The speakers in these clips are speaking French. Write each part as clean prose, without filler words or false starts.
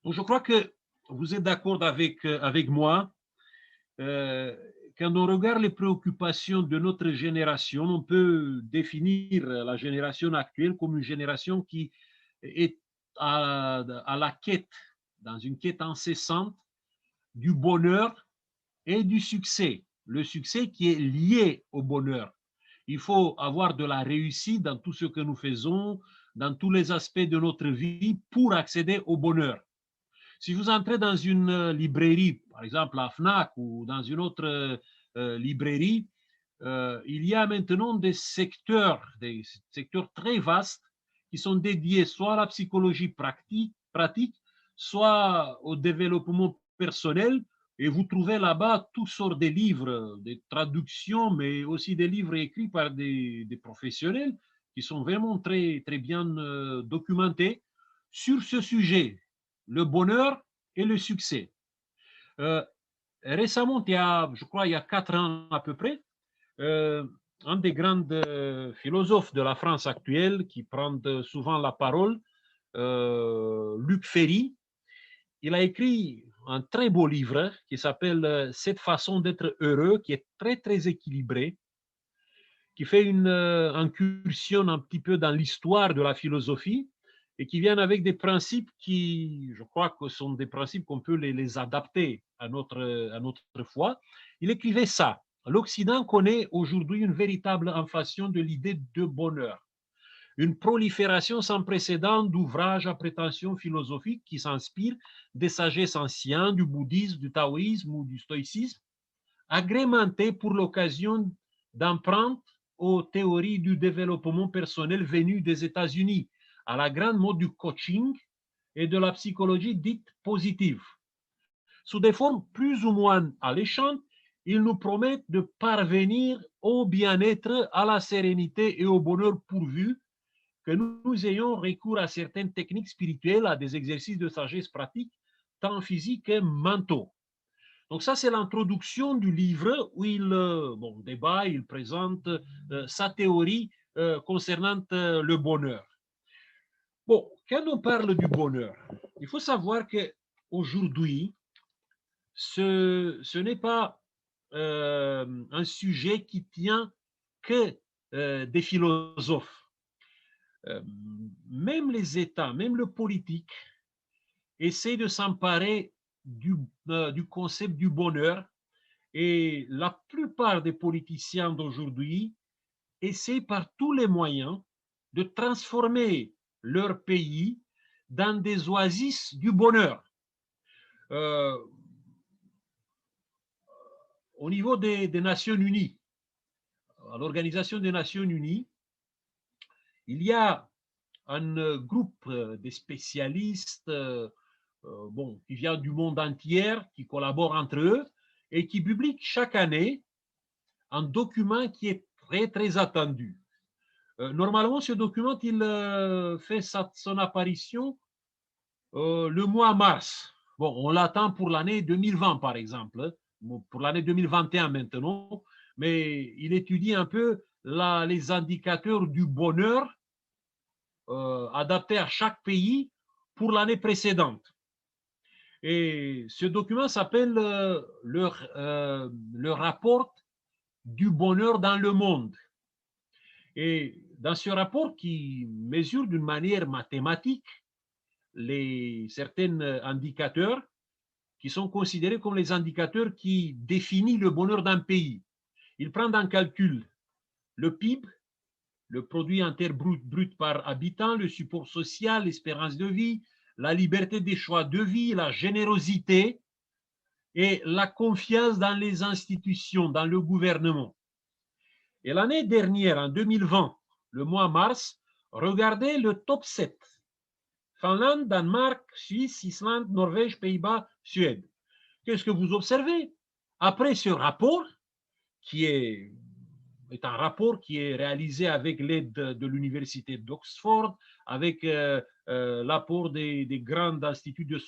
Donc, je crois que vous êtes d'accord avec moi. euh, Quand on regarde les préoccupations de notre génération, on peut définir la génération actuelle comme une génération qui est à la quête, dans une quête incessante du bonheur et du succès. Le succès qui est lié au bonheur. Il faut avoir de la réussite dans tout ce que nous faisons, dans tous les aspects de notre vie pour accéder au bonheur. Si vous entrez dans une librairie, par exemple la FNAC ou dans une autre librairie, il y a maintenant des secteurs très vastes qui sont dédiés soit à la psychologie pratique soit au développement personnel. Et vous trouvez là-bas toutes sortes de livres, des traductions, mais aussi des livres écrits par des professionnels qui sont vraiment très bien documentés sur ce sujet, le bonheur et le succès. Euh, Récemment, je crois, il y a 4 ans à peu près, euh, un des grands philosophes de la France actuelle qui prend souvent la parole, Luc Ferry, il a écrit un très beau livre qui s'appelle Cette façon d'être heureux, qui est très équilibré, qui fait une incursion un petit peu dans l'histoire de la philosophie et qui viennent avec des principes qui, je crois que sont des principes qu'on peut les adapter à notre foi. Il écrivait ça. L'Occident connaît aujourd'hui une véritable inflation de l'idée de bonheur, une prolifération sans précédent d'ouvrages à prétention philosophique qui s'inspirent des sagesses anciennes, du bouddhisme, du taoïsme ou du stoïcisme, agrémentés pour l'occasion d'empreintes aux théories du développement personnel venues des États-Unis, à la grande mode du coaching et de la psychologie dite positive. Sous des formes plus ou moins alléchantes, ils nous promettent de parvenir au bien-être, à la sérénité et au bonheur pourvu que nous ayons recours à certaines techniques spirituelles, à des exercices de sagesse pratique, tant physiques que mentaux. Donc ça, c'est l'introduction du livre où il débat, il présente sa théorie concernant le bonheur. Bon, quand on parle du bonheur, il faut savoir que aujourd'hui, ce n'est pas un sujet qui tient que des philosophes. Euh, Même les États, même le politique, essaient de s'emparer du concept du bonheur. Et la plupart des politiciens d'aujourd'hui essaient par tous les moyens de transformer leur pays dans des oasis du bonheur. Euh, au niveau des Nations Unies, à l'Organisation des Nations Unies, il y a un groupe de spécialistes qui vient du monde entier, qui collaborent entre eux et qui publient chaque année un document qui est très attendu. Normalement, ce document, il fait son apparition le mois mars. Bon, on l'attend pour l'année 2020, par exemple, pour l'année 2021 maintenant, mais il étudie un peu les indicateurs du bonheur adaptés à chaque pays pour l'année précédente. Et ce document s'appelle le rapport du bonheur dans le monde. Et dans ce rapport qui mesure d'une manière mathématique certains indicateurs qui sont considérés comme les indicateurs qui définissent le bonheur d'un pays, il prend en calcul le PIB, le produit brut par habitant, le support social, l'espérance de vie, la liberté des choix de vie, la générosité et la confiance dans les institutions, dans le gouvernement. Et l'année dernière, en 2020, le mois mars, regardez le top 7. Finlande, Danemark, Suisse, Islande, Norvège, Pays-Bas, Suède. Qu'est-ce que vous observez? Après ce rapport, qui est un rapport qui est réalisé avec l'aide de l'université d'Oxford, avec l'apport des grands instituts de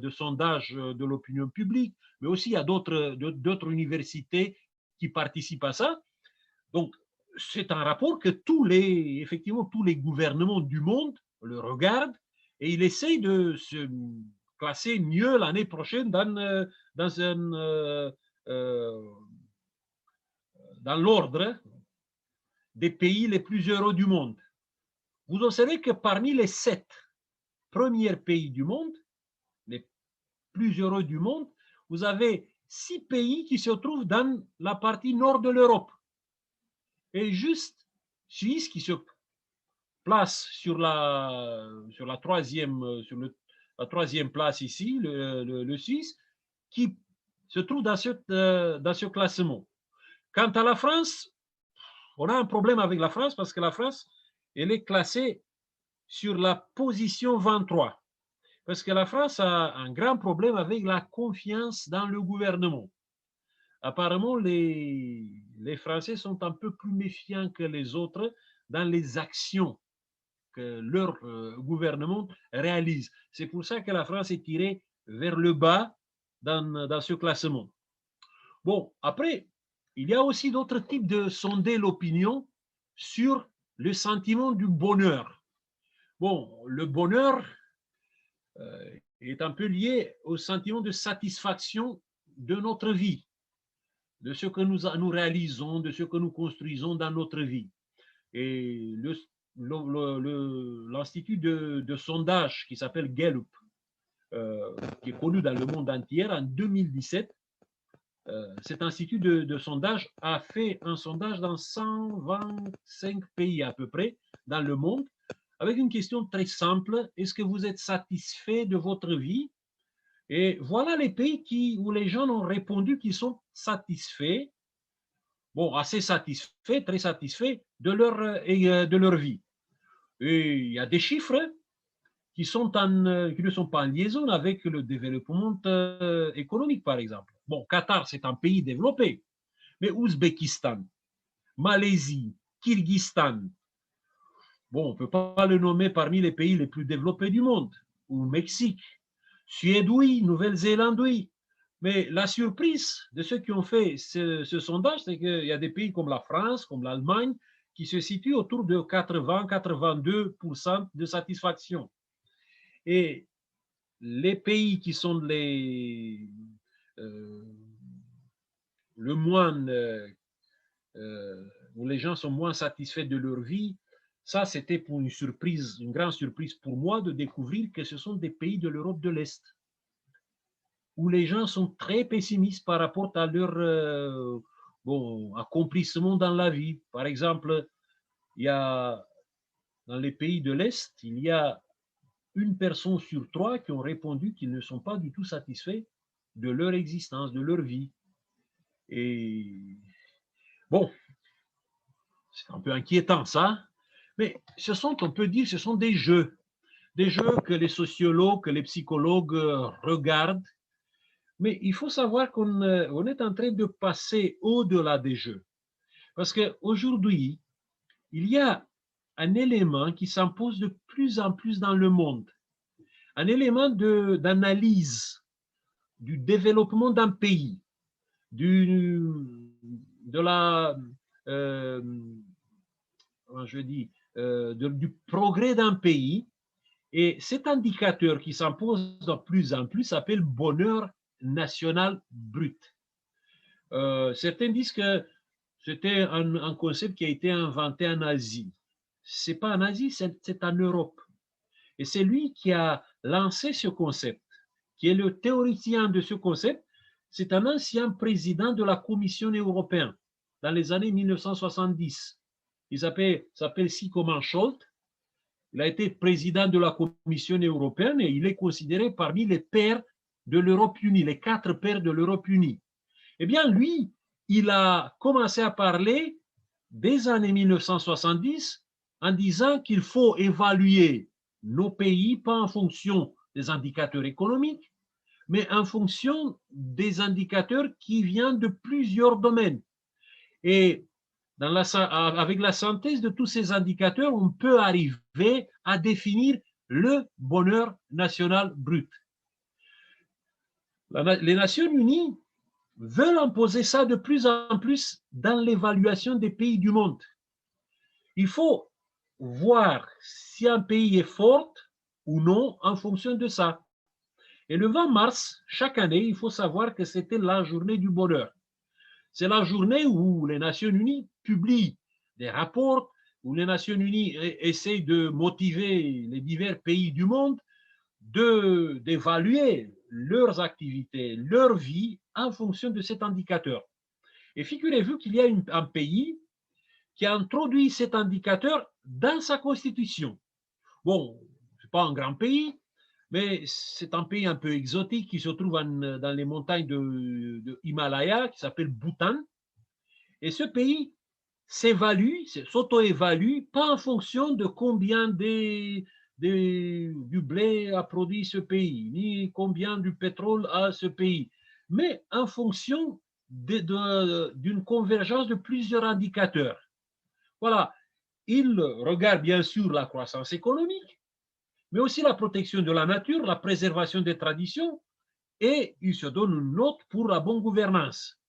sondage de l'opinion publique, mais aussi il y a d'autres universités qui participent à ça. Donc, c'est un rapport que effectivement, tous les gouvernements du monde le regardent et ils essayent de se classé mieux l'année prochaine euh, dans l'ordre des pays les plus heureux du monde. Vous observez que parmi les 7 premiers pays du monde, les plus heureux du monde, vous avez 6 pays qui se trouvent dans la partie nord de l'Europe. Et juste Suisse qui se place sur la troisième place ici, le Suisse, qui se trouve dans ce classement. Quant à la France, on a un problème avec la France parce que la France, elle est classée sur la position 23. Parce que la France a un grand problème avec la confiance dans le gouvernement. Apparemment, les Français sont un peu plus méfiants que les autres dans les actions que leur gouvernement réalise. C'est pour ça que la France est tirée vers le bas dans ce classement. Bon, après, il y a aussi d'autres types de sonder l'opinion sur le sentiment du bonheur. Bon, le bonheur est un peu lié au sentiment de satisfaction de notre vie, de ce que nous réalisons, de ce que nous construisons dans notre vie. Et l'institut de sondage qui s'appelle Gallup, qui est connu dans le monde entier, en 2017, cet institut de sondage a fait un sondage dans 125 pays à peu près dans le monde, avec une question très simple: est-ce que vous êtes satisfait de votre vie? Et voilà les pays où les gens ont répondu qu'ils sont satisfaits, bon, assez satisfaits, très satisfaits de leur vie. Et il y a des chiffres qui ne sont pas en liaison avec le développement économique, par exemple. Bon, Qatar, c'est un pays développé, mais Ouzbékistan, Malaisie, Kyrgyzstan, bon, on ne peut pas le nommer parmi les pays les plus développés du monde, ou Mexique, Suède, oui, Nouvelle-Zélande, oui. Mais la surprise de ceux qui ont fait ce sondage, c'est qu'il y a des pays comme la France, comme l'Allemagne, qui se situent autour de 80-82% de satisfaction. Et les pays qui sont le moins, où les gens sont moins satisfaits de leur vie, ça c'était pour une surprise, une grande surprise pour moi de découvrir que ce sont des pays de l'Europe de l'Est, où les gens sont très pessimistes par rapport à leur accomplissement dans la vie. Par exemple, il y a, dans les pays de l'Est, il y a une personne sur 3 qui ont répondu qu'ils ne sont pas du tout satisfaits de leur existence, de leur vie. Et bon, c'est un peu inquiétant ça, mais on peut dire, ce sont des jeux que les sociologues, que les psychologues regardent. Mais il faut savoir qu'on est en train de passer au-delà des jeux. Parce qu'aujourd'hui, il y a un élément qui s'impose de plus en plus dans le monde, un élément d'analyse du développement d'un pays, du progrès d'un pays. Et cet indicateur qui s'impose de plus en plus s'appelle bonheur national brut. Certains disent que c'était un concept qui a été inventé en Asie. Ce n'est pas en Asie, c'est en Europe. Et c'est lui qui a lancé ce concept, qui est le théoricien de ce concept. C'est un ancien président de la Commission européenne dans les années 1970. Il s'appelle Sigmund Scholz. Il a été président de la Commission européenne et il est considéré parmi les pères de l'Europe unie, les 4 pères de l'Europe unie. Eh bien, lui, il a commencé à parler des années 1970 en disant qu'il faut évaluer nos pays pas en fonction des indicateurs économiques, mais en fonction des indicateurs qui viennent de plusieurs domaines. Et avec la synthèse de tous ces indicateurs, on peut arriver à définir le bonheur national brut. Les Nations Unies veulent imposer ça de plus en plus dans l'évaluation des pays du monde. Il faut voir si un pays est fort ou non en fonction de ça. Et le 20 mars, chaque année, il faut savoir que c'était la journée du bonheur. C'est la journée où les Nations Unies publient des rapports, où les Nations Unies essayent de motiver les divers pays du monde d'évaluer leurs activités, leur vie en fonction de cet indicateur. Et figurez-vous qu'il y a un pays qui a introduit cet indicateur dans sa constitution. Bon, ce n'est pas un grand pays, mais c'est un pays un peu exotique qui se trouve dans les montagnes de Himalaya, qui s'appelle Bhoutan. Et ce pays s'évalue, s'auto-évalue, pas en fonction de combien du blé a produit ce pays, ni combien du pétrole a ce pays, mais en fonction d'une convergence de plusieurs indicateurs. Voilà, il regarde bien sûr la croissance économique, mais aussi la protection de la nature, la préservation des traditions, et il se donne une note pour la bonne gouvernance.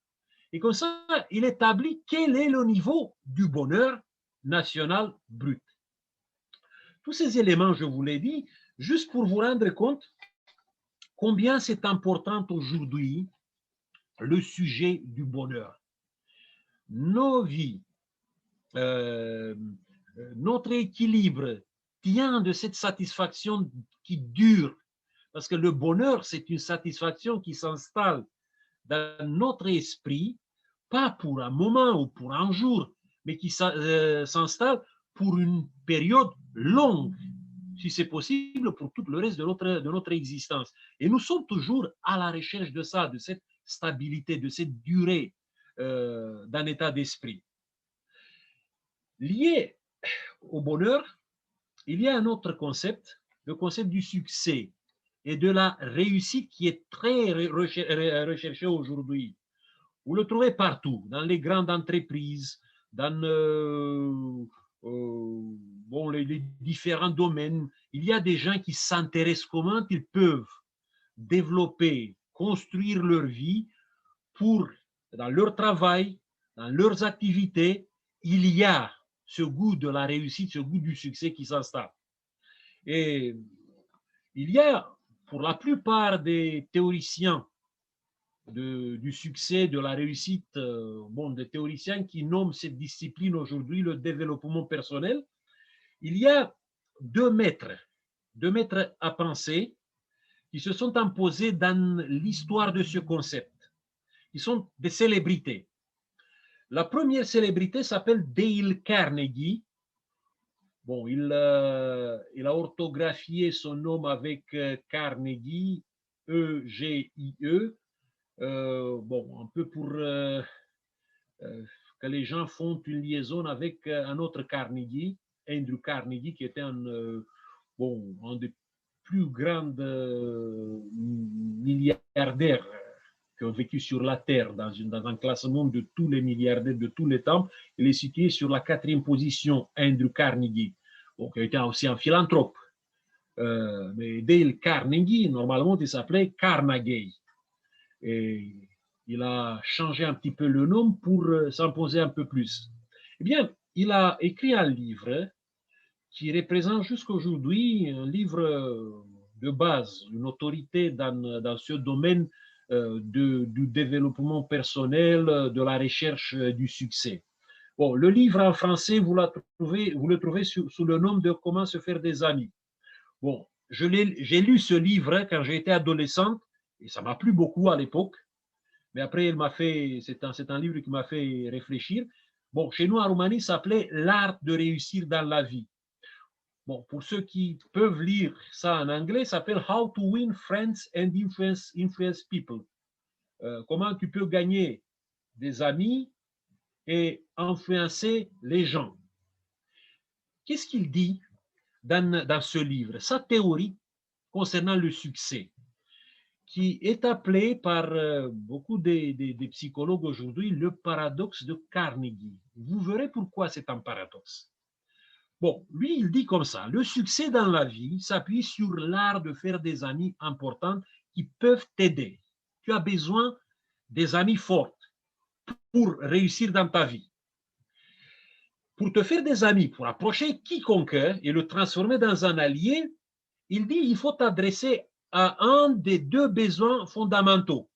Et comme ça, il établit quel est le niveau du bonheur national brut. Tous ces éléments, je vous l'ai dit, juste pour vous rendre compte combien c'est important aujourd'hui le sujet du bonheur. Nos vies, notre équilibre tient de cette satisfaction qui dure, parce que le bonheur, c'est une satisfaction qui s'installe dans notre esprit, pas pour un moment ou pour un jour, mais qui s'installe pour une période longue, si c'est possible, pour tout le reste de notre existence. Et nous sommes toujours à la recherche de ça, de cette stabilité, de cette durée d'un état d'esprit. Lié au bonheur, il y a un autre concept, le concept du succès et de la réussite qui est très recherché aujourd'hui. Vous le trouvez partout, dans les grandes entreprises, dans bon, les différents domaines. Il y a des gens qui s'intéressent comment ils peuvent développer, construire leur vie pour, dans leur travail, dans leurs activités, il y a ce goût de la réussite, ce goût du succès qui s'installe. Et il y a, pour la plupart des théoriciens du succès, de la réussite, bon, des théoriciens qui nomment cette discipline aujourd'hui le développement personnel, il y a deux maîtres à penser qui se sont imposés dans l'histoire de ce concept. Ils sont des célébrités. La première célébrité s'appelle Dale Carnegie. Bon, il a orthographié son nom avec Carnegie, E-G-I-E. Bon, un peu pour que les gens font une liaison avec un autre Carnegie, Andrew Carnegie, qui était bon, un des plus grands milliardaires qui ont vécu sur la Terre dans un classement de tous les milliardaires de tous les temps. Il est situé sur la 4e position, Andrew Carnegie, bon, qui était aussi un philanthrope. Mais Dale Carnegie, normalement, il s'appelait Carnegie. Et il a changé un petit peu le nom pour s'imposer un peu plus. Eh bien, il a écrit un livre qui représente jusqu'aujourd'hui un livre de base, une autorité dans ce domaine du développement personnel, de la recherche du succès. Bon, le livre en français, vous le trouvez sous le nom de Comment se faire des amis. Bon, j'ai lu ce livre quand j'étais adolescente et ça m'a plu beaucoup à l'époque. Mais après, c'est un livre qui m'a fait réfléchir. Bon, chez nous, en Roumanie, ça s'appelait L'art de réussir dans la vie. Bon, pour ceux qui peuvent lire ça en anglais, ça s'appelle How to Win Friends and Influence People. Comment tu peux gagner des amis et influencer les gens. Qu'est-ce qu'il dit dans ce livre? Sa théorie concernant le succès, qui est appelé par beaucoup des psychologues aujourd'hui le paradoxe de Carnegie. Vous verrez pourquoi c'est un paradoxe. Bon, lui, il dit comme ça, le succès dans la vie s'appuie sur l'art de faire des amis importants qui peuvent t'aider. Tu as besoin des amis forts pour réussir dans ta vie. Pour te faire des amis, pour approcher quiconque et le transformer dans un allié, il dit il faut t'adresser à un des deux besoins fondamentaux.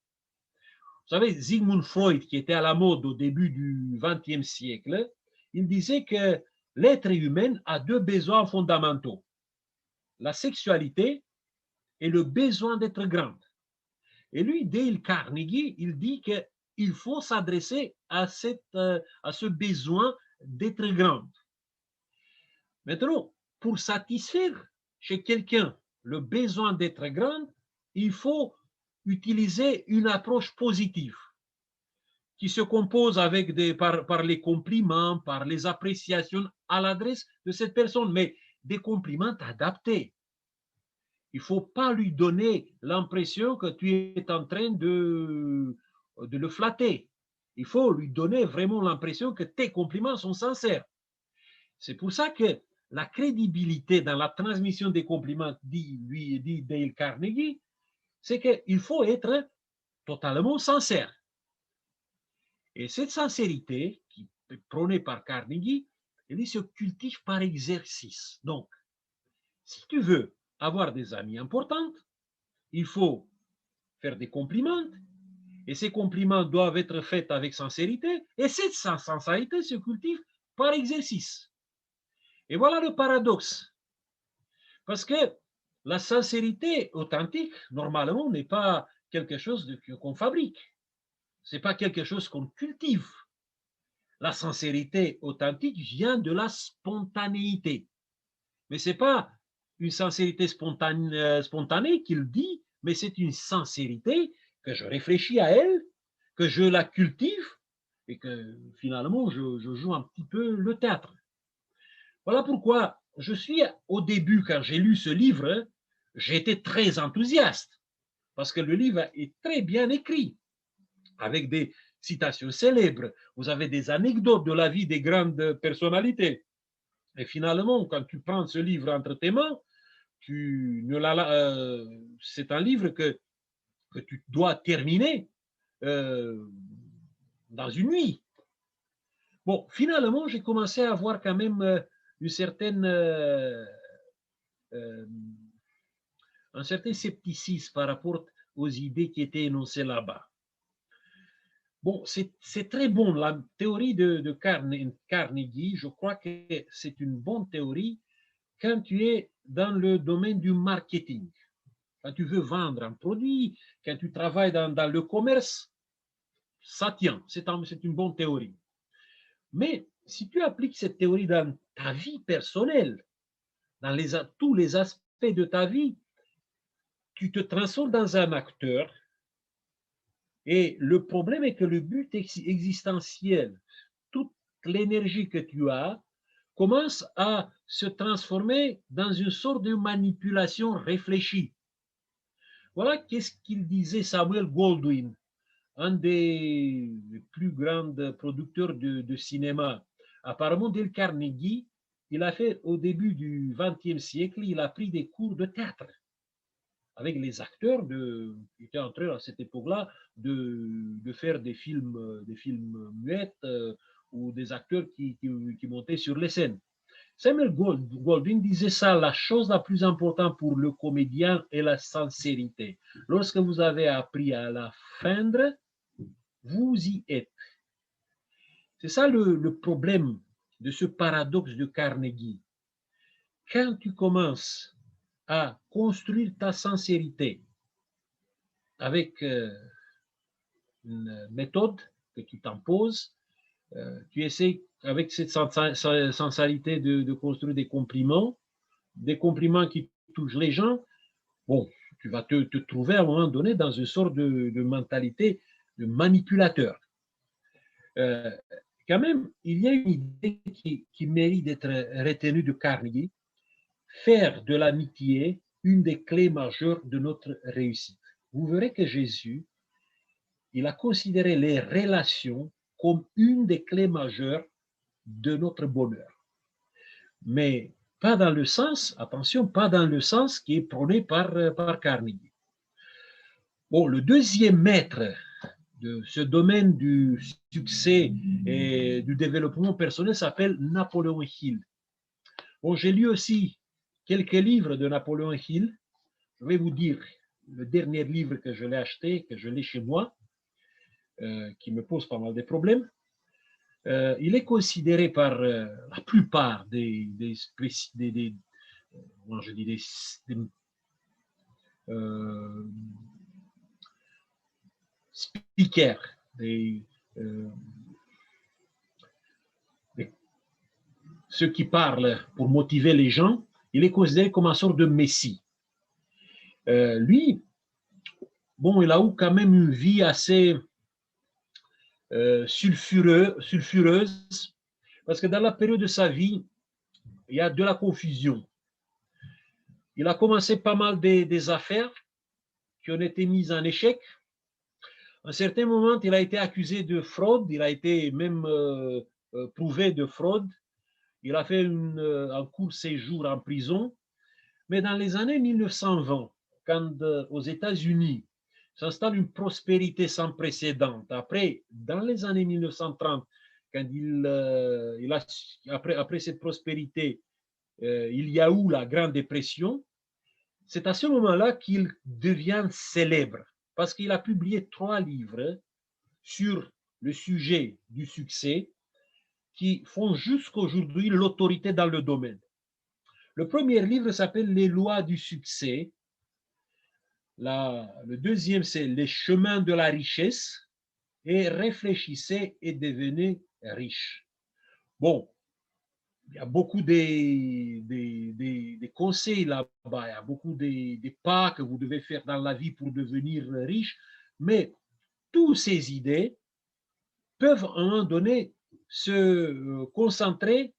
Vous savez, Sigmund Freud, qui était à la mode au début du XXe siècle, il disait que l'être humain a deux besoins fondamentaux, la sexualité et le besoin d'être grand. Et lui, Dale Carnegie, il dit qu'il faut s'adresser à ce besoin d'être grand. Maintenant, pour satisfaire chez quelqu'un le besoin d'être grand, il faut utiliser une approche positive qui se compose par les compliments, par les appréciations à l'adresse de cette personne, mais des compliments adaptés. Il ne faut pas lui donner l'impression que tu es en train de le flatter. Il faut lui donner vraiment l'impression que tes compliments sont sincères. C'est pour ça que la crédibilité dans la transmission des compliments, dit Dale Carnegie, c'est qu'il faut être totalement sincère. Et cette sincérité, qui est prônée par Carnegie, elle se cultive par exercice. Donc, si tu veux avoir des amis importants, il faut faire des compliments, et ces compliments doivent être faits avec sincérité, et cette sincérité se cultive par exercice. Et voilà le paradoxe. Parce que la sincérité authentique, normalement, n'est pas quelque chose qu'on fabrique. Ce n'est pas quelque chose qu'on cultive. La sincérité authentique vient de la spontanéité. Mais ce n'est pas une sincérité spontanée qu'il dit, mais c'est une sincérité que je réfléchis à elle, que je la cultive et que finalement je joue un petit peu le théâtre. Voilà pourquoi je suis au début, quand j'ai lu ce livre, j'étais très enthousiaste parce que le livre est très bien écrit, avec des citations célèbres, vous avez des anecdotes de la vie des grandes personnalités. Et finalement, quand tu prends ce livre entre tes mains, c'est un livre que tu dois terminer dans une nuit. Bon, finalement, j'ai commencé à avoir quand même un certain scepticisme par rapport aux idées qui étaient énoncées là-bas. Bon, c'est très bon. La théorie de Carnegie, je crois que c'est une bonne théorie quand tu es dans le domaine du marketing. Quand tu veux vendre un produit, quand tu travailles dans le commerce, ça tient. C'est une bonne théorie. Mais si tu appliques cette théorie dans ta vie personnelle, dans tous les aspects de ta vie, tu te transformes dans un acteur. Et le problème est que le but existentiel, toute l'énergie que tu as, commence à se transformer dans une sorte de manipulation réfléchie. Voilà qu'est-ce qu'il disait Samuel Goldwyn, un des plus grands producteurs de cinéma. Apparemment, Dale Carnegie, il a fait au début du XXe siècle, il a pris des cours de théâtre avec les acteurs qui étaient en train à cette époque-là de faire des films muets ou des acteurs qui montaient sur les scènes. Samuel Goldwyn disait ça, la chose la plus importante pour le comédien est la sincérité. Lorsque vous avez appris à la feindre, vous y êtes. C'est ça le problème de ce paradoxe de Carnegie. Quand tu commences à construire ta sincérité avec une méthode que tu t'imposes, tu essaies avec cette sincérité de construire des compliments qui touchent les gens. Bon, tu vas te trouver à un moment donné dans une sorte de mentalité de manipulateur. Quand même, il y a une idée qui mérite d'être retenue de Carnegie, faire de l'amitié une des clés majeures de notre réussite. Vous verrez que Jésus, il a considéré les relations comme une des clés majeures de notre bonheur. Mais pas dans le sens, attention, pas dans le sens qui est prôné par Carnegie. Bon, le deuxième maître de ce domaine du succès et du développement personnel s'appelle Napoléon Hill. Bon, j'ai lu aussi quelques livres de Napoléon Hill. Je vais vous dire le dernier livre que je l'ai acheté, que je l'ai chez moi, qui me pose pas mal de problèmes. Il est considéré par la plupart moi je dis speakers, ceux qui parlent pour motiver les gens, il est considéré comme une sorte de messie. Lui, bon, il a eu quand même une vie assez sulfureuse, parce que dans la période de sa vie, il y a de la confusion. Il a commencé pas mal des affaires qui ont été mises en échec. À un certain moment, il a été accusé de fraude, il a été même prouvé de fraude. Il a fait un court séjour en prison. Mais dans les années 1920, quand aux États-Unis s'installe une prospérité sans précédent, après, dans les années 1930, quand après cette prospérité, il y a eu la Grande Dépression, c'est à ce moment-là qu'il devient célèbre, parce qu'il a publié 3 livres sur le sujet du succès qui font jusqu'à aujourd'hui l'autorité dans le domaine. Le premier livre s'appelle Les lois du succès. Le deuxième, c'est Les chemins de la richesse. Et réfléchissez et devenez riche. Bon, il y a beaucoup des conseils là-bas, il y a beaucoup des pas que vous devez faire dans la vie pour devenir riche, mais toutes ces idées peuvent à un moment donné se concentrer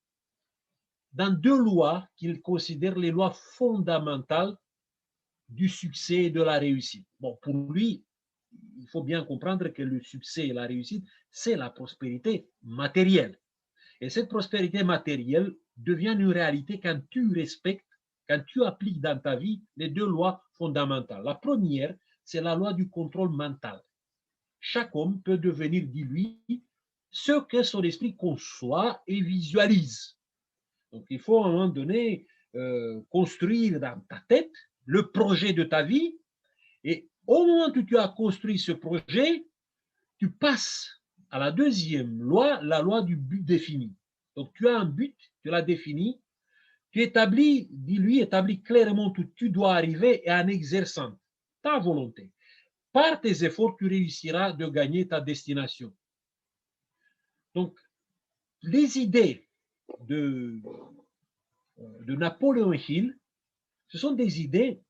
dans 2 lois qu'il considère les lois fondamentales du succès et de la réussite. Bon, pour lui, il faut bien comprendre que le succès et la réussite, c'est la prospérité matérielle. Et cette prospérité matérielle devient une réalité quand tu respectes, quand tu appliques dans ta vie les 2 lois fondamentales. La première, c'est la loi du contrôle mental. Chaque homme peut devenir, dit lui, ce que son esprit conçoit et visualise. Donc, il faut à un moment donné construire dans ta tête le projet de ta vie. Et au moment où tu as construit ce projet, tu passes à la deuxième loi, la loi du but défini. Donc, tu as un but, tu l'as défini, tu établis, dis-lui, établis clairement où tu dois arriver et en exerçant ta volonté. Par tes efforts, tu réussiras de gagner ta destination. Donc, les idées de Napoléon Hill, ce sont des idées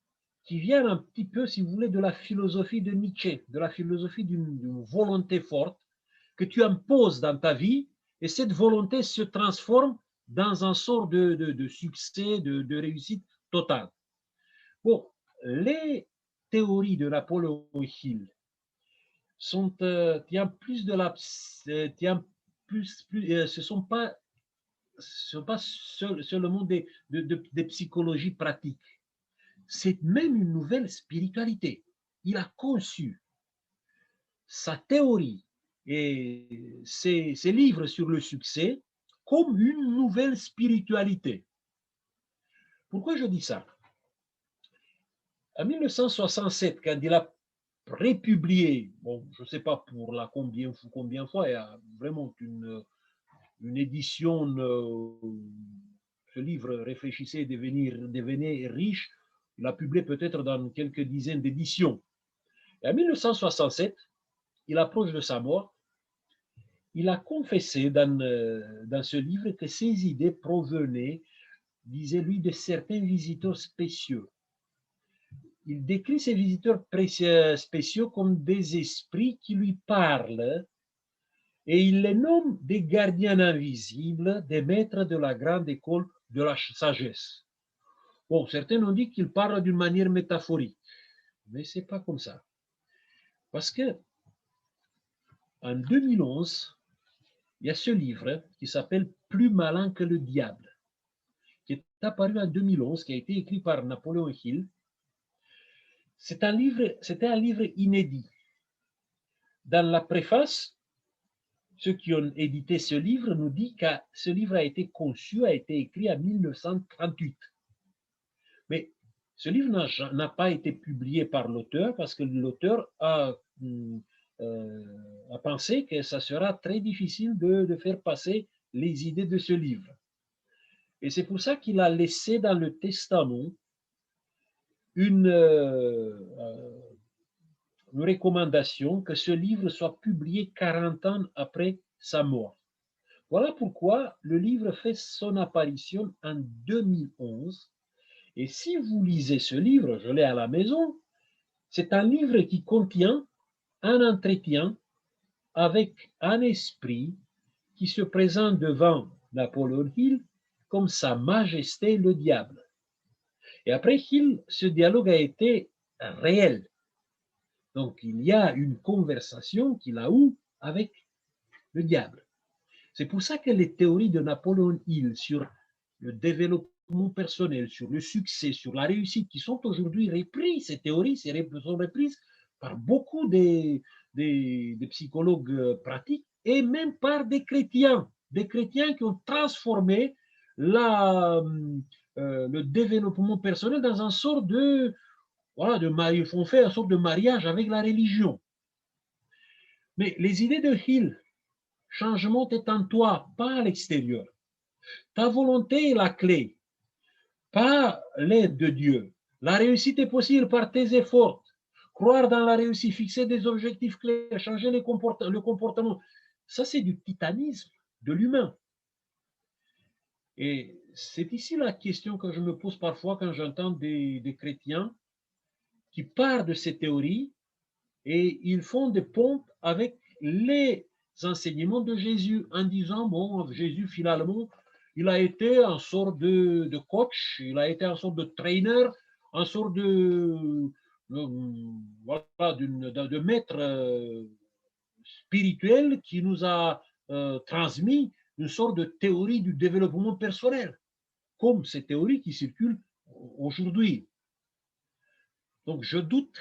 qui viennent un petit peu, si vous voulez, de la philosophie de Nietzsche, de la philosophie d'une volonté forte que tu imposes dans ta vie, et cette volonté se transforme dans un sort de succès, de réussite totale. Bon, les théories de Napoléon Hill sont, tiennent plus de la, tiennent ce sont pas seulement des psychologies pratiques. C'est même une nouvelle spiritualité. Il a conçu sa théorie et ses livres sur le succès comme une nouvelle spiritualité. Pourquoi je dis ça? En 1967, quand il a républié, bon, je ne sais pas pour la combien fois, il y a vraiment une édition, ce livre, Réfléchissez et devenez riche, il a publié peut-être dans quelques dizaines d'éditions. Et en 1967, il approche de sa mort, il a confessé dans ce livre que ses idées provenaient, disait-lui, de certains visiteurs spéciaux. Il décrit ces visiteurs spéciaux comme des esprits qui lui parlent et il les nomme des gardiens invisibles, des maîtres de la grande école de la sagesse. Bon, certains ont dit qu'il parle d'une manière métaphorique, mais ce n'est pas comme ça. Parce que en 2011, il y a ce livre qui s'appelle Plus malin que le diable, qui est apparu en 2011, qui a été écrit par Napoléon Hill. C'était un livre inédit. Dans la préface, ceux qui ont édité ce livre nous disent que ce livre a été conçu, a été écrit en 1938. Mais Ce livre n'a pas été publié par l'auteur parce que l'auteur a pensé que ça sera très difficile de faire passer les idées de ce livre. Et c'est pour ça qu'il a laissé dans le testament une recommandation que ce livre soit publié 40 ans après sa mort. Voilà pourquoi le livre fait son apparition en 2011. Et si vous lisez ce livre, je l'ai à la maison, c'est un livre qui contient un entretien avec un esprit qui se présente devant Napoléon Hill comme Sa Majesté le diable. Et après Hill, ce dialogue a été réel. Donc il y a une conversation qu'il a eue avec le diable. C'est pour ça que les théories de Napoléon Hill sur le développement personnel, sur le succès, sur la réussite, qui sont aujourd'hui reprises, ces théories sont reprises par beaucoup des psychologues pratiques et même par des chrétiens qui ont transformé le développement personnel dans une sorte de, voilà, ils font faire une sorte de mariage avec la religion. Mais les idées de Hill, changement est en toi, pas à l'extérieur. Ta volonté est la clé, pas l'aide de Dieu. La réussite est possible par tes efforts. Croire dans la réussite, fixer des objectifs clairs, changer le comportement. Ça, c'est du titanisme de l'humain. Et c'est ici la question que je me pose parfois quand j'entends des chrétiens qui partent de ces théories et ils font des pompes avec les enseignements de Jésus en disant, bon, Jésus finalement, il a été un sort de coach, il a été un sort de trainer, un sort voilà, de maître spirituel qui nous a transmis une sorte de théorie du développement personnel, comme ces théories qui circulent aujourd'hui. Donc je doute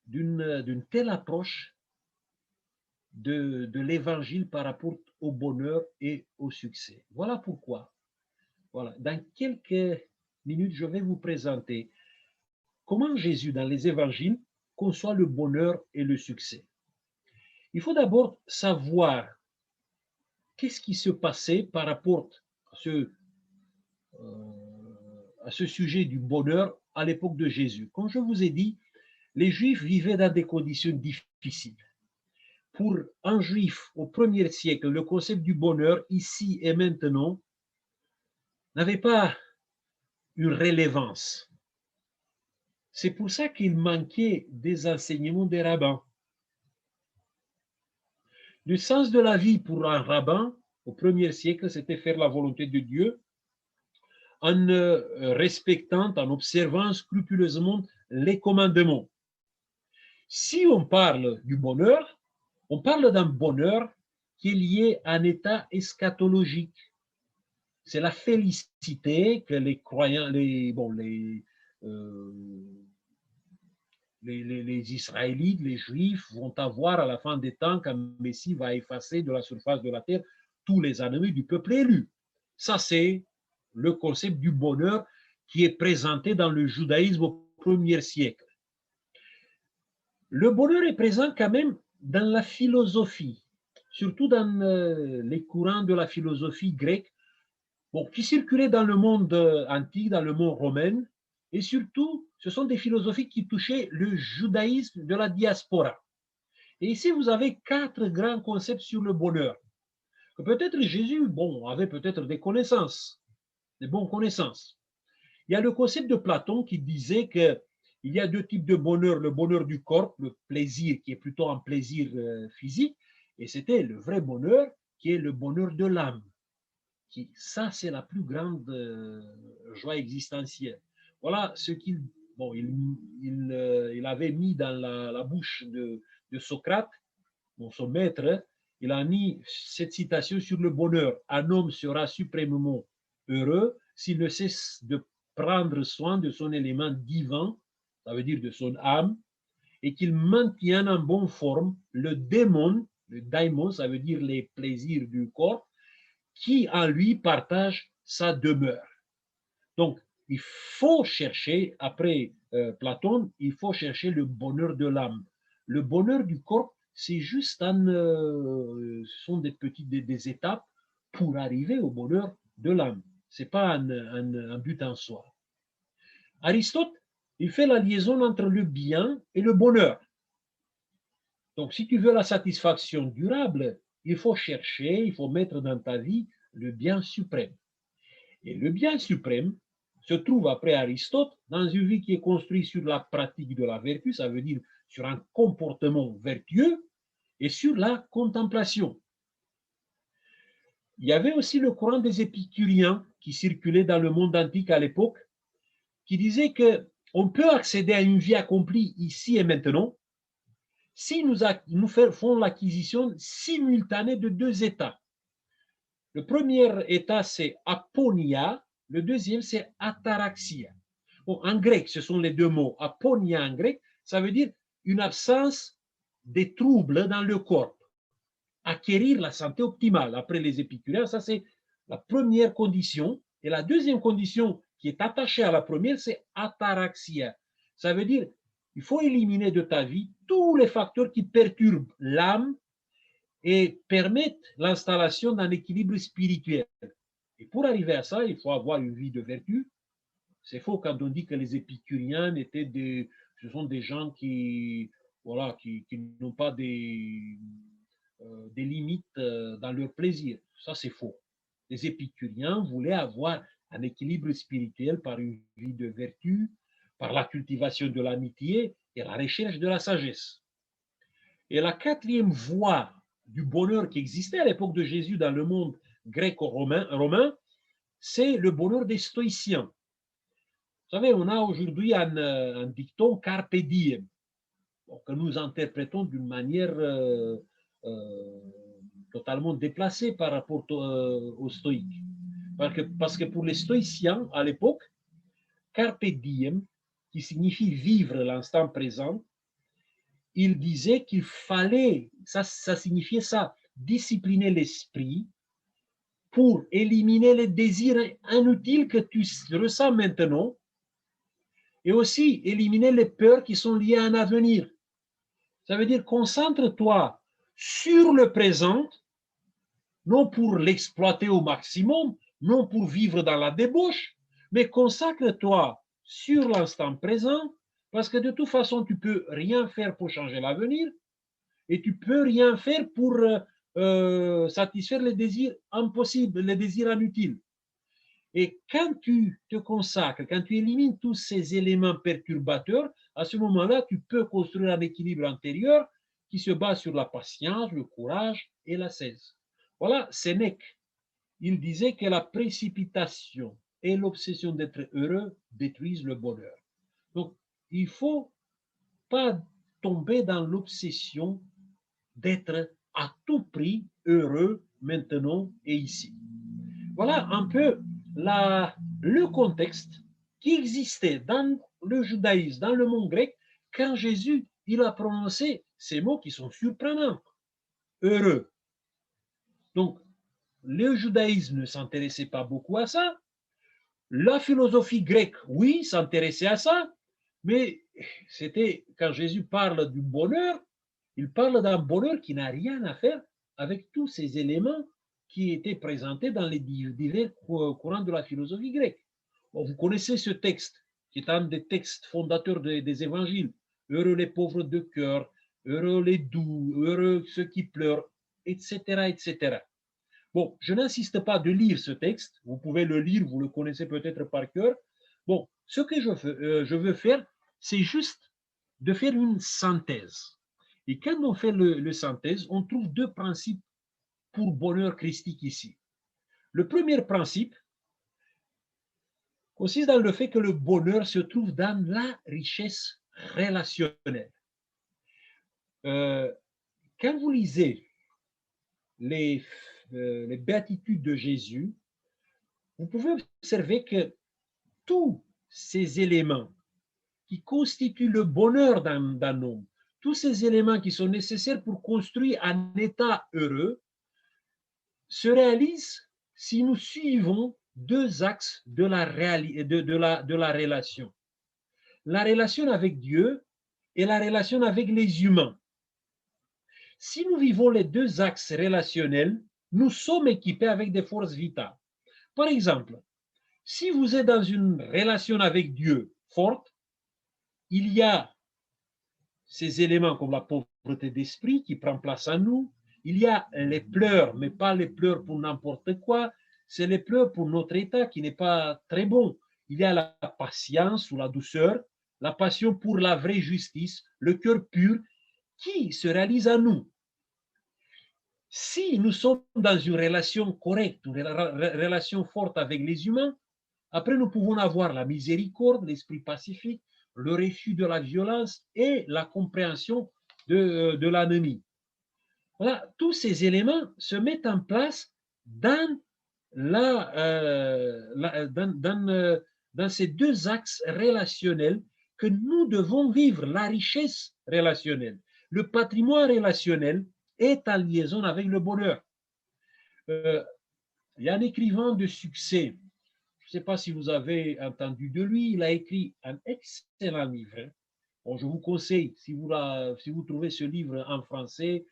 d'une telle approche de l'évangile par rapport au bonheur et au succès. Voilà pourquoi. Voilà. Dans quelques minutes, je vais vous présenter comment Jésus, dans les évangiles, conçoit le bonheur et le succès. Il faut d'abord savoir qu'est-ce qui se passait par rapport à ce sujet du bonheur à l'époque de Jésus. Comme je vous ai dit, les Juifs vivaient dans des conditions difficiles. Pour un Juif au 1er siècle, le concept du bonheur, ici et maintenant, n'avait pas une relevance. C'est pour ça qu'il manquait des enseignements des rabbins. Le sens de la vie pour un rabbin, au 1er siècle, c'était faire la volonté de Dieu en respectant, en observant scrupuleusement les commandements. Si on parle du bonheur, on parle d'un bonheur qui est lié à un état eschatologique. C'est la félicité que les croyants, les Israélites, les Juifs vont avoir à la fin des temps quand le Messie va effacer de la surface de la terre tous les ennemis du peuple élu. Ça, c'est le concept du bonheur qui est présenté dans le judaïsme au 1er siècle. Le bonheur est présent quand même dans la philosophie, surtout dans les courants de la philosophie grecque, qui circulaient dans le monde antique, dans le monde romain, et surtout, ce sont des philosophies qui touchaient le judaïsme de la diaspora. Et ici, vous avez 4 grands concepts sur le bonheur. Peut-être Jésus, avait peut-être des connaissances, des bonnes connaissances. Il y a le concept de Platon qui disait qu'il y a 2 types de bonheur, le bonheur du corps, le plaisir qui est plutôt un plaisir physique, et c'était le vrai bonheur qui est le bonheur de l'âme. Ça, c'est la plus grande joie existentielle. Voilà ce qu'il avait mis dans la bouche de Socrate, son maître. Il a mis cette citation sur le bonheur. Un homme sera suprêmement heureux s'il ne cesse de prendre soin de son élément divin, ça veut dire de son âme, et qu'il maintienne en bonne forme le daimon, ça veut dire les plaisirs du corps, qui en lui partage sa demeure. Donc, il faut chercher, après Platon, il faut chercher le bonheur de l'âme. Le bonheur du corps, c'est juste ce sont des étapes pour arriver au bonheur de l'âme. Ce n'est pas un but en soi. Aristote, il fait la liaison entre le bien et le bonheur. Donc, si tu veux la satisfaction durable, il faut chercher, il faut mettre dans ta vie le bien suprême. Et le bien suprême se trouve, après Aristote, dans une vie qui est construite sur la pratique de la vertu, ça veut dire sur un comportement vertueux et sur la contemplation. Il y avait aussi le courant des épicuriens qui circulait dans le monde antique à l'époque, qui disait qu'on peut accéder à une vie accomplie ici et maintenant si nous faisons l'acquisition simultanée de deux états. Le premier état, c'est aponia, le deuxième, c'est ataraxia. Bon, en grec, ce sont les deux mots. Aponia en grec, ça veut dire une absence des troubles dans le corps. Acquérir la santé optimale. Après les épicuriens, ça c'est la première condition. Et la deuxième condition qui est attachée à la première, c'est ataraxia. Ça veut dire il faut éliminer de ta vie tous les facteurs qui perturbent l'âme et permettent l'installation d'un équilibre spirituel. Et pour arriver à ça, il faut avoir une vie de vertu. C'est faux quand on dit que les épicuriens ce sont des gens qui, voilà, qui n'ont pas des limites dans leur plaisir. Ça, c'est faux. Les épicuriens voulaient avoir un équilibre spirituel par une vie de vertu, par la cultivation de l'amitié et la recherche de la sagesse. Et la quatrième voie du bonheur qui existait à l'époque de Jésus dans le monde gréco-romain, c'est le bonheur des stoïciens. Vous savez, on a aujourd'hui un dicton carpe diem, que nous interprétons d'une manière totalement déplacée par rapport aux stoïques. Parce que pour les stoïciens, à l'époque, carpe diem, qui signifie vivre l'instant présent, il disait qu'il fallait, ça signifiait ça, discipliner l'esprit pour éliminer les désirs inutiles que tu ressens maintenant et aussi éliminer les peurs qui sont liées à un avenir. Ça veut dire concentre-toi sur le présent, non pour l'exploiter au maximum, non pour vivre dans la débauche, mais consacre-toi sur l'instant présent, parce que de toute façon, tu ne peux rien faire pour changer l'avenir et tu ne peux rien faire pour satisfaire les désirs impossibles, les désirs inutiles. Et quand tu te consacres, quand tu élimines tous ces éléments perturbateurs, à ce moment-là, tu peux construire un équilibre intérieur qui se base sur la patience, le courage et l'ascèse. Voilà, Sénèque, il disait que la précipitation et l'obsession d'être heureux détruisent le bonheur. Donc, il ne faut pas tomber dans l'obsession d'être à tout prix heureux maintenant et ici. Voilà un peu le contexte qui existait dans le judaïsme, dans le monde grec, quand Jésus il a prononcé ces mots qui sont surprenants. Heureux. Donc, le judaïsme ne s'intéressait pas beaucoup à ça. La philosophie grecque, oui, s'intéressait à ça, mais c'était quand Jésus parle du bonheur, il parle d'un bonheur qui n'a rien à faire avec tous ces éléments qui étaient présentés dans les divers courants de la philosophie grecque. Bon, vous connaissez ce texte, qui est un des textes fondateurs des évangiles. Heureux les pauvres de cœur, heureux les doux, heureux ceux qui pleurent, etc., etc. Bon, je n'insiste pas de lire ce texte. Vous pouvez le lire, vous le connaissez peut-être par cœur. Bon, ce que je veux faire, c'est juste de faire une synthèse. Et quand on fait le synthèse, on trouve deux principes pour bonheur christique ici. Le premier principe consiste dans le fait que le bonheur se trouve dans la richesse relationnelle. Quand vous lisez les béatitudes de Jésus, vous pouvez observer que tous ces éléments qui constituent le bonheur d'un homme, tous ces éléments qui sont nécessaires pour construire un état heureux, se réalisent si nous suivons deux axes de la relation. La relation avec Dieu et la relation avec les humains. Si nous vivons les deux axes relationnels, nous sommes équipés avec des forces vitales. Par exemple, si vous êtes dans une relation avec Dieu forte, il y a ces éléments comme la pauvreté d'esprit qui prend place en nous. Il y a les pleurs, mais pas les pleurs pour n'importe quoi. C'est les pleurs pour notre état qui n'est pas très bon. Il y a la patience ou la douceur, la passion pour la vraie justice, le cœur pur qui se réalise en nous. Si nous sommes dans une relation correcte, une relation forte avec les humains, après nous pouvons avoir la miséricorde, l'esprit pacifique, le refus de la violence et la compréhension de l'ennemi. Voilà, tous ces éléments se mettent en place dans, dans ces deux axes relationnels que nous devons vivre, la richesse relationnelle. Le patrimoine relationnel est en liaison avec le bonheur. Il y a un écrivain de succès, je ne sais pas si vous avez entendu de lui, il a écrit un excellent livre. Bon, je vous conseille, si vous trouvez ce livre en français,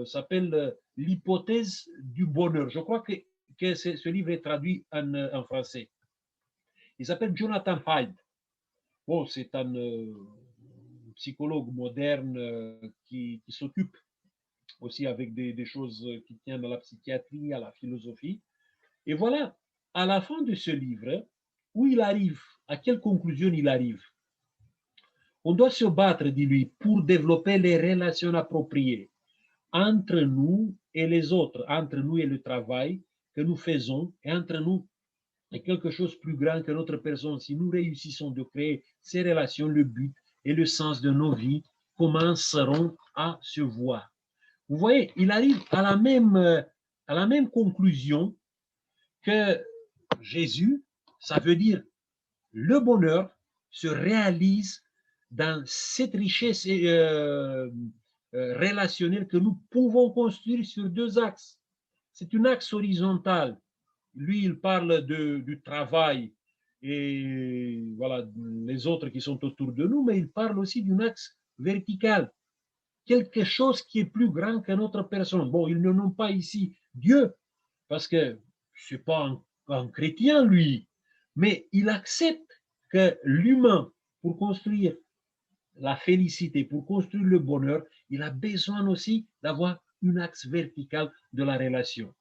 s'appelle L'hypothèse du bonheur. Je crois que ce livre est traduit en français. Il s'appelle Jonathan Haidt. Bon, c'est un psychologue moderne qui s'occupe aussi avec des choses qui tiennent à la psychiatrie, à la philosophie. Et voilà, à la fin de ce livre, où il arrive, à quelle conclusion il arrive? On doit se battre, dit lui, pour développer les relations appropriées entre nous et les autres, entre nous et le travail que nous faisons, et entre nous et quelque chose de plus grand que notre personne. Si nous réussissons de créer ces relations, le but et le sens de nos vies commenceront à se voir. Vous voyez, il arrive à la même conclusion que Jésus. Ça veut dire le bonheur se réalise dans cette richesse relationnelle que nous pouvons construire sur deux axes. C'est un axe horizontal. Lui, il parle du travail et voilà les autres qui sont autour de nous, mais il parle aussi d'un axe vertical, quelque chose qui est plus grand que notre personne. Bon, ils ne nomment pas ici Dieu, parce que ce n'est pas un chrétien, lui, mais il accepte que l'humain, pour construire la félicité, pour construire le bonheur, il a besoin aussi d'avoir un axe vertical de la relation.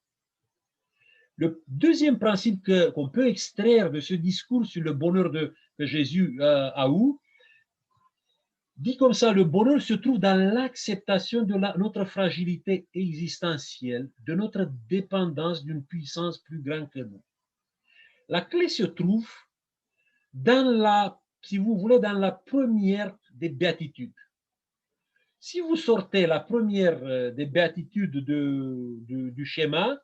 Le deuxième principe qu'on peut extraire de ce discours sur le bonheur que Jésus a eu, dit comme ça, le bonheur se trouve dans l'acceptation de notre fragilité existentielle, de notre dépendance d'une puissance plus grande que nous. La clé se trouve si vous voulez, dans la première des béatitudes. Si vous sortez la première des béatitudes du schéma,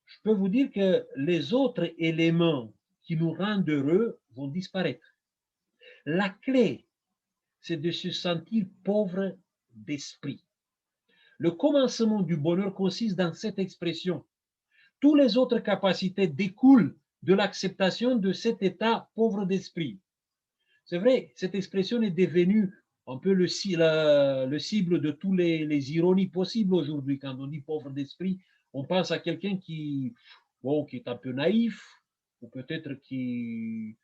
je peux vous dire que les autres éléments qui nous rendent heureux vont disparaître. La clé, c'est de se sentir pauvre d'esprit. Le commencement du bonheur consiste dans cette expression. Toutes les autres capacités découlent de l'acceptation de cet état pauvre d'esprit. C'est vrai, cette expression est devenue un peu le cible de toutes les ironies possibles aujourd'hui. Quand on dit pauvre d'esprit, on pense à quelqu'un qui est un peu naïf, ou peut-être qui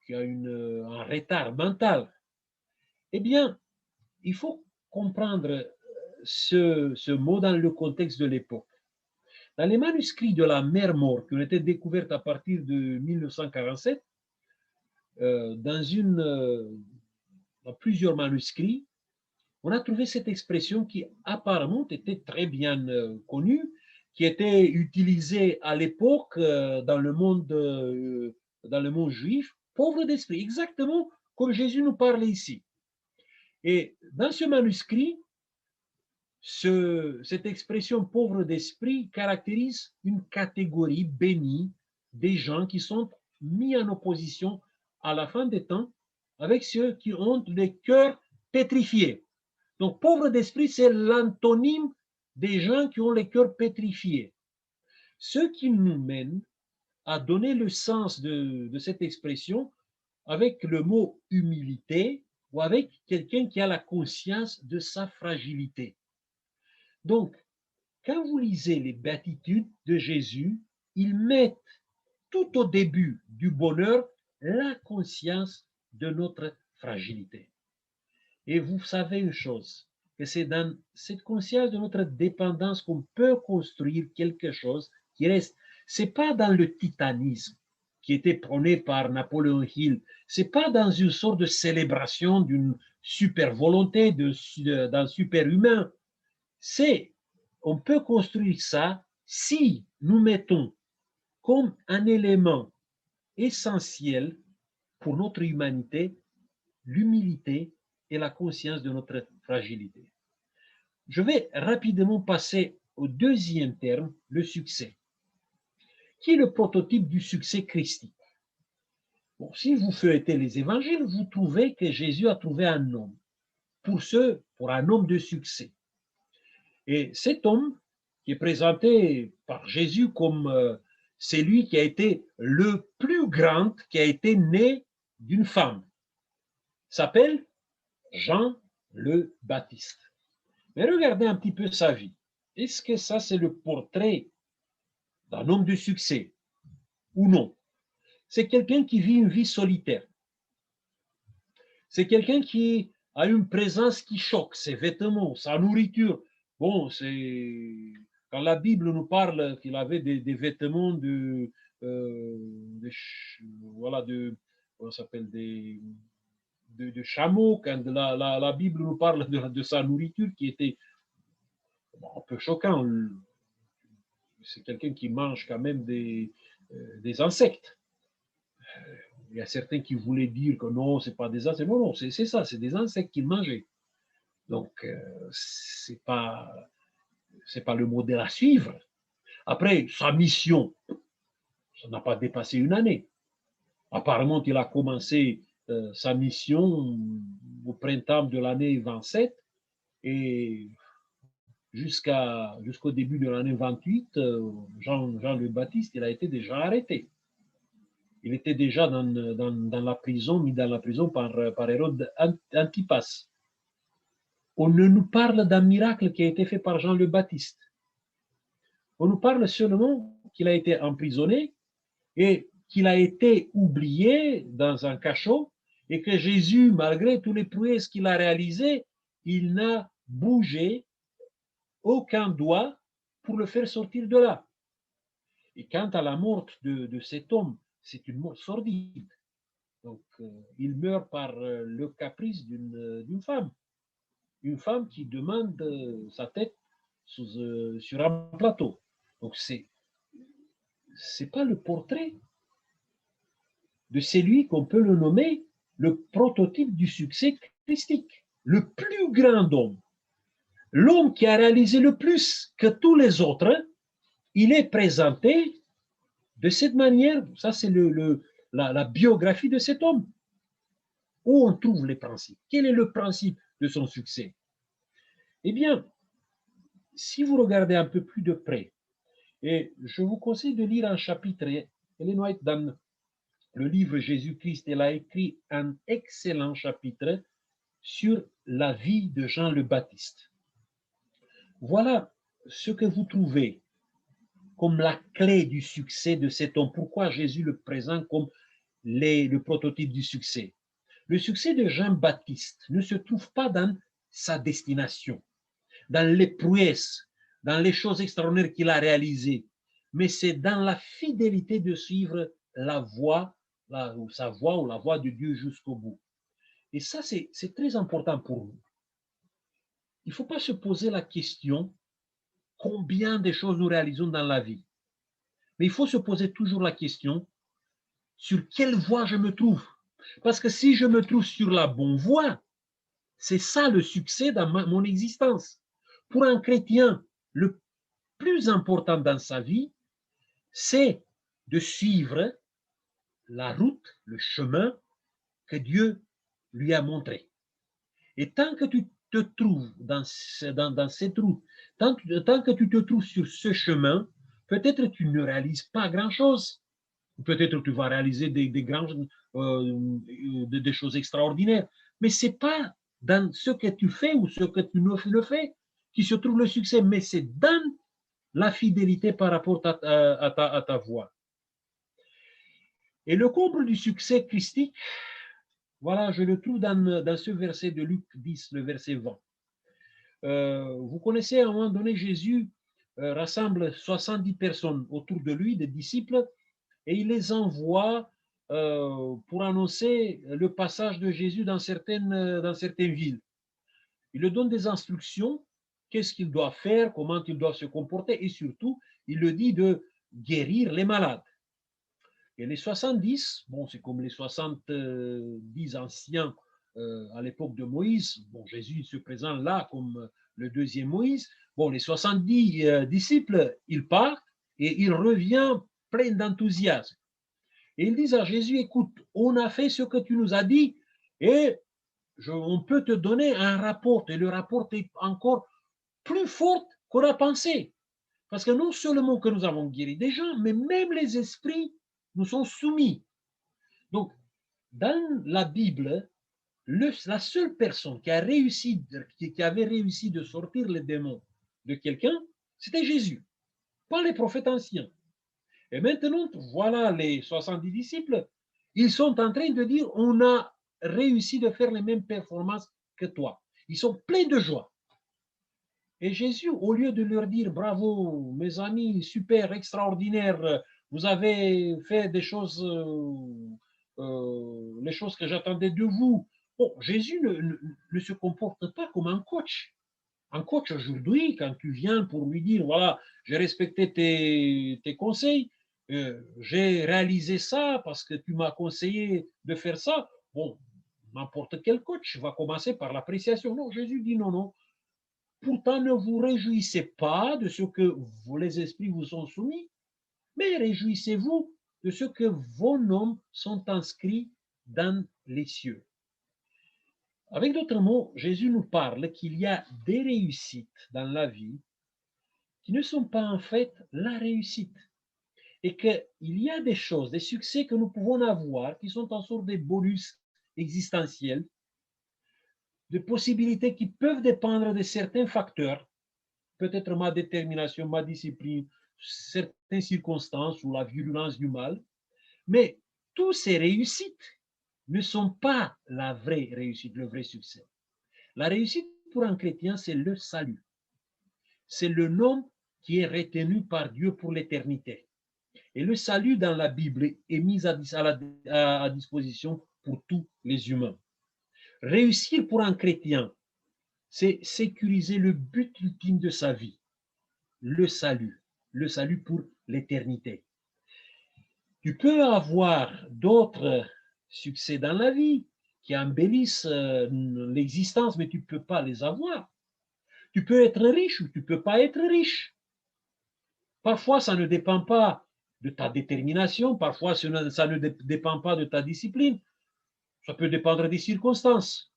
a un retard mental. Eh bien, il faut comprendre ce mot dans le contexte de l'époque. Dans les manuscrits de la mer Morte, qui ont été découverts à partir de 1947, dans plusieurs manuscrits, on a trouvé cette expression qui apparemment était très bien connue, qui était utilisée à l'époque dans le monde juif, pauvre d'esprit, exactement comme Jésus nous parle ici. Et dans ce manuscrit, cette expression pauvre d'esprit caractérise une catégorie bénie des gens qui sont mis en opposition à la fin des temps avec ceux qui ont des cœurs pétrifiés. Donc, pauvre d'esprit, c'est l'antonyme des gens qui ont les cœurs pétrifiés. Ce qui nous mène a donné le sens de cette expression avec le mot humilité ou avec quelqu'un qui a la conscience de sa fragilité. Donc, quand vous lisez les béatitudes de Jésus, ils mettent tout au début du bonheur la conscience de notre fragilité. Et vous savez une chose, que c'est dans cette conscience de notre dépendance qu'on peut construire quelque chose qui reste. C'est pas dans le titanisme qui était prôné par Napoléon Hill, c'est pas dans une sorte de célébration d'une super volonté, d'un super humain. On peut construire ça si nous mettons comme un élément essentiel pour notre humanité l'humilité et la conscience de notre fragilité. Je vais rapidement passer au deuxième terme, le succès, qui est le prototype du succès christique. Bon, si vous feuilletez les évangiles, vous trouvez que Jésus a trouvé un homme, pour un homme de succès. Et cet homme, qui est présenté par Jésus comme celui qui a été le plus grand, qui a été né d'une femme, s'appelle Jean le Baptiste. Mais regardez un petit peu sa vie. Est-ce que ça, c'est le portrait d'un homme de succès ou non? C'est quelqu'un qui vit une vie solitaire. C'est quelqu'un qui a une présence qui choque, ses vêtements, sa nourriture. Bon, c'est quand la Bible nous parle qu'il avait des vêtements voilà, on s'appelle de chameau, quand la Bible nous parle de sa nourriture qui était un peu choquant. C'est quelqu'un qui mange quand même des insectes. Il y a certains qui voulaient dire que non, ce n'est pas des insectes. Non, non, c'est ça, c'est des insectes qu'il mangeait. Donc, ce n'est pas le modèle à suivre. Après, sa mission, ça n'a pas dépassé une année. Apparemment, il a commencé sa mission au printemps de l'année 27 et jusqu'au début de l'année 28, Jean le Baptiste, il a été déjà arrêté. Il était déjà dans la prison, mis dans la prison par Hérode Antipas. On ne nous parle d'un miracle qui a été fait par Jean le Baptiste. On nous parle seulement qu'il a été emprisonné et qu'il a été oublié dans un cachot et que Jésus, malgré tous les prouesses qu'il a réalisées, il n'a bougé aucun doigt pour le faire sortir de là. Et quant à la mort de cet homme, c'est une mort sordide. Donc, il meurt par le caprice d'une femme. Une femme qui demande sa tête sur un plateau. Donc, c'est pas le portrait de celui qu'on peut le nommer le prototype du succès christique, le plus grand homme. L'homme qui a réalisé le plus que tous les autres, il est présenté de cette manière. Ça, c'est la biographie de cet homme. Où on trouve les principes? Quel est le principe de son succès? Eh bien, si vous regardez un peu plus de près, et je vous conseille de lire un chapitre, Ellen White, dans le livre Jésus-Christ, elle a écrit un excellent chapitre sur la vie de Jean le Baptiste. Voilà ce que vous trouvez comme la clé du succès de cet homme. Pourquoi Jésus le présente comme le prototype du succès? Le succès de Jean-Baptiste ne se trouve pas dans sa destination, dans les prouesses, dans les choses extraordinaires qu'il a réalisées, mais c'est dans la fidélité de suivre sa voie ou la voie de Dieu jusqu'au bout. Et ça, c'est très important pour nous. Il ne faut pas se poser la question combien de choses nous réalisons dans la vie, mais il faut se poser toujours la question sur quelle voie je me trouve. Parce que si je me trouve sur la bonne voie, c'est ça le succès dans mon existence. Pour un chrétien, le plus important dans sa vie, c'est de suivre la route, le chemin que Dieu lui a montré. Et tant que tu te trouves dans cette route, tant que tu te trouves sur ce chemin, peut-être tu ne réalises pas grand-chose. Peut-être tu vas réaliser des choses extraordinaires. Mais ce n'est pas dans ce que tu fais ou ce que tu ne fais qui se trouve le succès, mais c'est dans la fidélité par rapport à ta voix. Et le comble du succès christique, voilà, je le trouve dans ce verset de Luc 10, le verset 20. Vous connaissez, à un moment donné, Jésus rassemble 70 personnes autour de lui, des disciples, et il les envoie pour annoncer le passage de Jésus dans certaines villes. Il leur donne des instructions, qu'est-ce qu'il doit faire, comment il doit se comporter, et surtout, il le dit de guérir les malades. Et les 70, bon, c'est comme les 70 anciens à l'époque de Moïse. Bon, Jésus se présente là comme le deuxième Moïse. Bon, les 70 disciples, ils partent et il revient plein d'enthousiasme. Et ils disent à Jésus, écoute, on a fait ce que tu nous as dit et on peut te donner un rapport. Et le rapport est encore plus fort qu'on a pensé. Parce que non seulement que nous avons guéri des gens, mais même les esprits nous sont soumis. Donc, dans la Bible, la seule personne qui avait réussi de sortir les démons de quelqu'un, c'était Jésus, pas les prophètes anciens. Et maintenant, voilà les 70 disciples, ils sont en train de dire, on a réussi de faire les mêmes performances que toi. Ils sont pleins de joie. Et Jésus, au lieu de leur dire, bravo, mes amis, super, extraordinaire, vous avez fait des choses, les choses que j'attendais de vous. Bon, Jésus ne se comporte pas comme un coach. Un coach aujourd'hui, quand tu viens pour lui dire, voilà, j'ai respecté tes conseils, j'ai réalisé ça parce que tu m'as conseillé de faire ça. Bon, n'importe quel coach va commencer par l'appréciation. Non, Jésus dit non, non. Pourtant, ne vous réjouissez pas de ce que les esprits vous sont soumis, mais réjouissez-vous de ce que vos noms sont inscrits dans les cieux. Avec d'autres mots, Jésus nous parle qu'il y a des réussites dans la vie qui ne sont pas en fait la réussite. Et qu'il y a des choses, des succès que nous pouvons avoir qui sont en sorte de bonus existentiels, de possibilités qui peuvent dépendre de certains facteurs, peut-être ma détermination, ma discipline, certaines circonstances ou la virulence du mal, mais toutes ces réussites ne sont pas la vraie réussite, le vrai succès. La réussite pour un chrétien, c'est le salut. C'est le nom qui est retenu par Dieu pour l'éternité. Et le salut dans la Bible est mis à disposition pour tous les humains. Réussir pour un chrétien, c'est sécuriser le but ultime de sa vie, le salut pour l'éternité. Tu peux avoir d'autres succès dans la vie qui embellissent l'existence, mais tu ne peux pas les avoir. Tu peux être riche ou tu ne peux pas être riche. Parfois, ça ne dépend pas de ta détermination, parfois ça ne dépend pas de ta discipline. Ça peut dépendre des circonstances.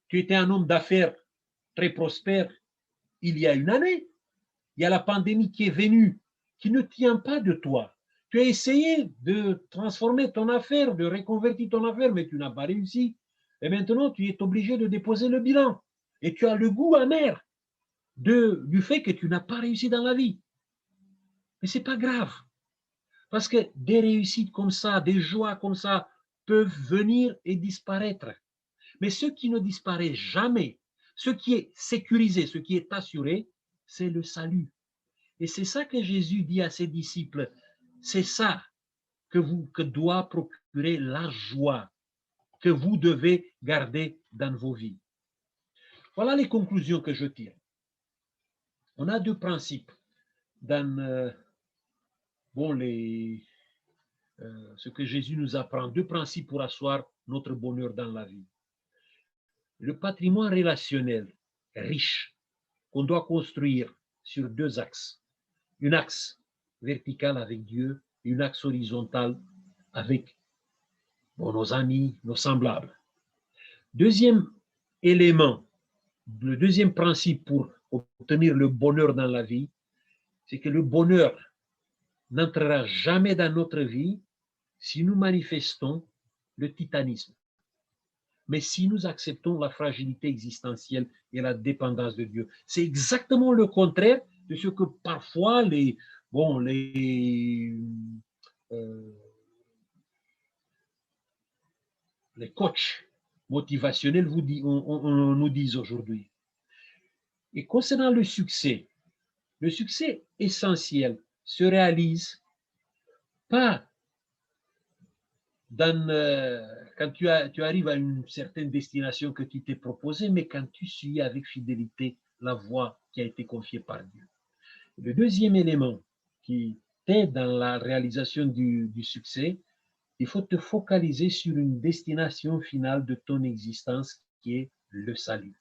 Tu étais un homme d'affaires très prospère il y a une année. Il y a la pandémie qui est venue, qui ne tient pas de toi. Tu as essayé de transformer ton affaire, de reconvertir ton affaire, mais tu n'as pas réussi. Et maintenant, tu es obligé de déposer le bilan. Et tu as le goût amer du fait que tu n'as pas réussi dans la vie. Mais ce n'est pas grave. Parce que des réussites comme ça, des joies comme ça, peuvent venir et disparaître. Mais ce qui ne disparaît jamais, ce qui est sécurisé, ce qui est assuré, c'est le salut. Et c'est ça que Jésus dit à ses disciples. C'est ça que doit procurer la joie que vous devez garder dans vos vies. Voilà les conclusions que je tire. On a deux principes dans ce que Jésus nous apprend, deux principes pour asseoir notre bonheur dans la vie. Le patrimoine relationnel riche qu'on doit construire sur deux axes. Un axe vertical avec Dieu et un axe horizontal avec nos amis, nos semblables. Deuxième élément, le deuxième principe pour obtenir le bonheur dans la vie, c'est que le bonheur n'entrera jamais dans notre vie si nous manifestons le titanisme. Mais si nous acceptons la fragilité existentielle et la dépendance de Dieu, c'est exactement le contraire de ce que parfois les coachs motivationnels on nous disent aujourd'hui. Et concernant le succès essentiel se réalise pas quand tu arrives à une certaine destination que tu t'es proposée, mais quand tu suis avec fidélité la voie qui a été confiée par Dieu. Le deuxième élément qui t'aide dans la réalisation du succès, il faut te focaliser sur une destination finale de ton existence qui est le salut.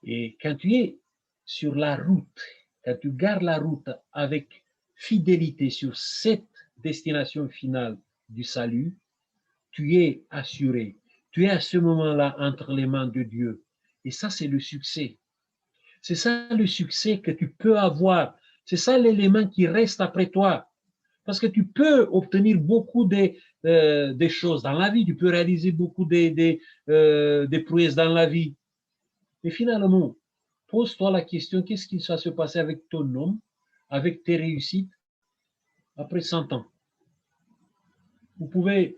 Et quand tu es sur la route, quand tu gardes la route avec fidélité sur cette destination finale du salut, tu es assuré. Tu es à ce moment-là entre les mains de Dieu. Et ça, c'est le succès. C'est ça le succès que tu peux avoir. C'est ça l'élément qui reste après toi. Parce que tu peux obtenir beaucoup des choses dans la vie. Tu peux réaliser beaucoup des prouesses dans la vie. Mais finalement, pose-toi la question, qu'est-ce qui va se passer avec ton homme, avec tes réussites, après 100 ans? Vous pouvez,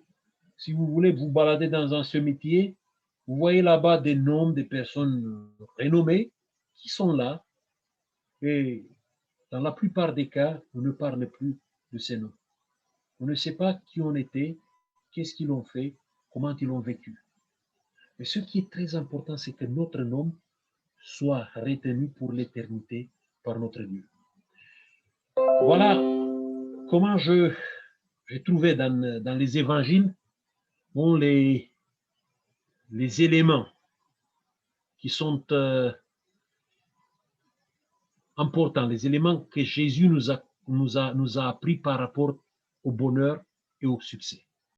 si vous voulez, vous balader dans un cimetière, vous voyez là-bas des noms des personnes renommées qui sont là, et dans la plupart des cas, on ne parle plus de ces noms. On ne sait pas qui on était, qu'est-ce qu'ils ont fait, comment ils ont vécu. Mais ce qui est très important, c'est que notre nom soit retenu pour l'éternité par notre Dieu. Voilà comment j'ai trouvé dans les évangiles les éléments qui sont importants, les éléments que Jésus nous a appris par rapport au bonheur et au succès.